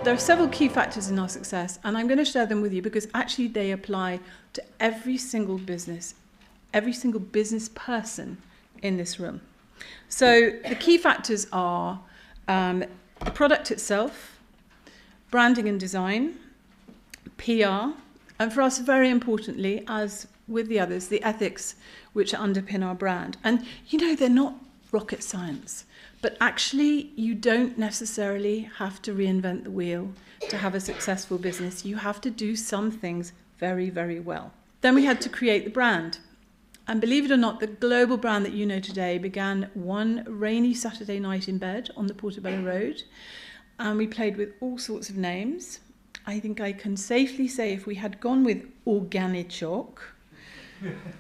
There are several key factors in our success, and I'm going to share them with you because actually they apply to every single business person in this room. So the key factors are the product itself, branding and design, PR, and for us, very importantly, as with the others, the ethics which underpin our brand. And, they're not rocket science, but actually you don't necessarily have to reinvent the wheel to have a successful business. You have to do some things very, very well. Then we had to create the brand. And believe it or not, the global brand that you know today began one rainy Saturday night in bed on the Portobello Road. And we played with all sorts of names. I think I can safely say if we had gone with Organichoc,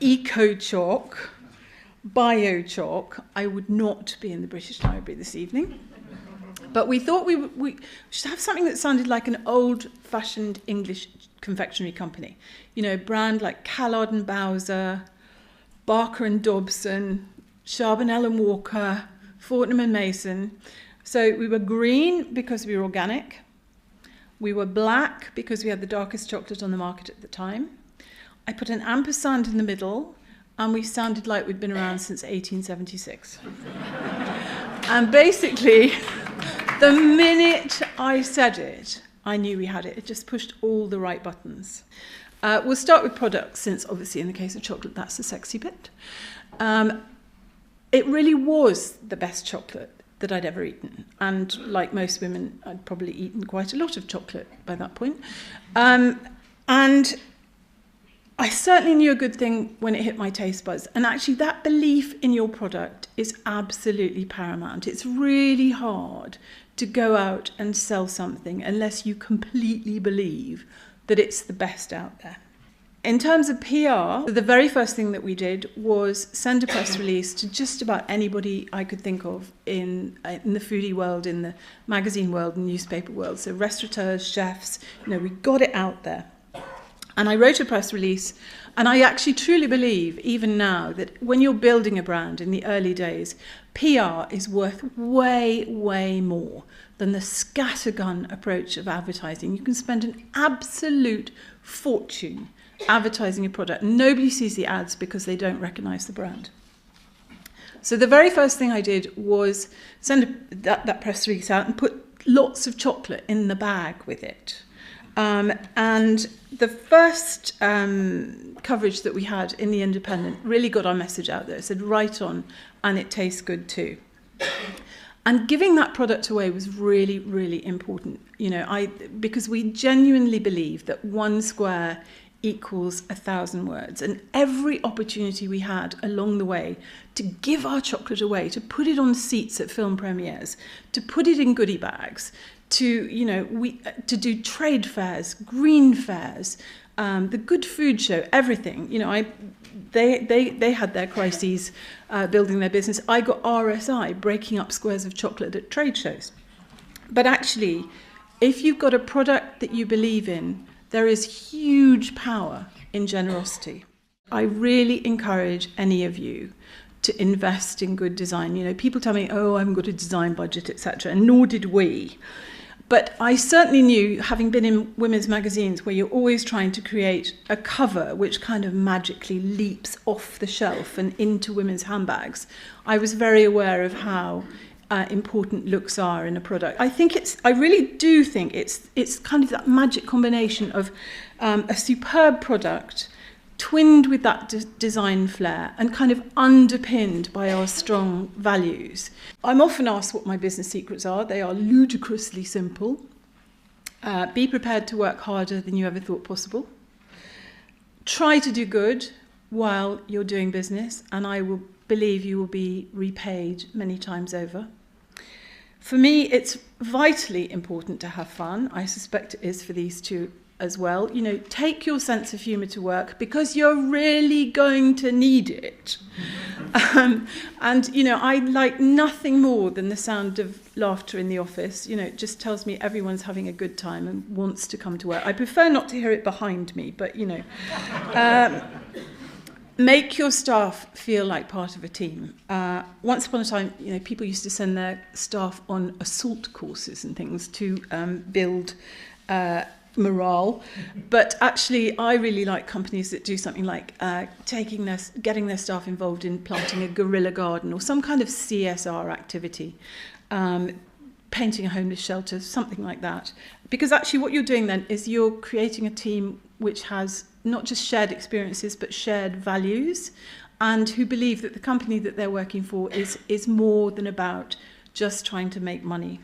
Ecochoc, Biochoc, I would not be in the British Library this evening. But we thought we should have something that sounded like an old-fashioned English confectionery company. Brand like Callard and Bowser, Barker and Dobson, Charbonnel and Walker, Fortnum and Mason. So we were green because we were organic. We were black because we had the darkest chocolate on the market at the time. I put an ampersand in the middle, and we sounded like we'd been around since 1876. And basically, the minute I said it, I knew we had it. It just pushed all the right buttons. We'll start with products, since obviously in the case of chocolate, that's the sexy bit. It really was the best chocolate that I'd ever eaten. And like most women, I'd probably eaten quite a lot of chocolate by that point. And I certainly knew a good thing when it hit my taste buds. And actually that belief in your product is absolutely paramount. It's really hard to go out and sell something unless you completely believe that it's the best out there. In terms of PR, the very first thing that we did was send a press release to just about anybody I could think of in the foodie world, in the magazine world, and newspaper world. So restaurateurs, chefs, we got it out there. And I wrote a press release, and I actually truly believe, even now, that when you're building a brand in the early days, PR is worth way, way more than the scattergun approach of advertising. You can spend an absolute fortune advertising a product. Nobody sees the ads because they don't recognize the brand. So the very first thing I did was send that press release out and put lots of chocolate in the bag with it. And the first coverage that we had in The Independent really got our message out there. It said, right on, and it tastes good too. And giving that product away was really, really important, because we genuinely believe that one square equals 1,000 words. And every opportunity we had along the way to give our chocolate away, to put it on seats at film premieres, to put it in goodie bags, to do trade fairs, green fairs, the Good Food Show, everything. They had their crises building their business. I got RSI, breaking up squares of chocolate at trade shows. But actually, if you've got a product that you believe in, there is huge power in generosity. I really encourage any of you to invest in good design. People tell me, oh, I haven't got a design budget, etc., and nor did we. But I certainly knew, having been in women's magazines where you're always trying to create a cover which kind of magically leaps off the shelf and into women's handbags, I was very aware of how important looks are in a product. I really do think it's kind of that magic combination of a superb product twinned with that design flair and kind of underpinned by our strong values. I'm often asked what my business secrets are. They are ludicrously simple. Be prepared to work harder than you ever thought possible. Try to do good while you're doing business, and I will believe you will be repaid many times over. For me, it's vitally important to have fun. I suspect it is for these two as well. Take your sense of humour to work because you're really going to need it. I like nothing more than the sound of laughter in the office. It just tells me everyone's having a good time and wants to come to work. I prefer not to hear it behind me, but Make your staff feel like part of a team. Once upon a time, people used to send their staff on assault courses and things to build morale. But actually, I really like companies that do something like getting their staff involved in planting a guerrilla garden or some kind of CSR activity, painting a homeless shelter, something like that. Because actually what you're doing then is you're creating a team which has not just shared experiences, but shared values, and who believe that the company that they're working for is more than about just trying to make money.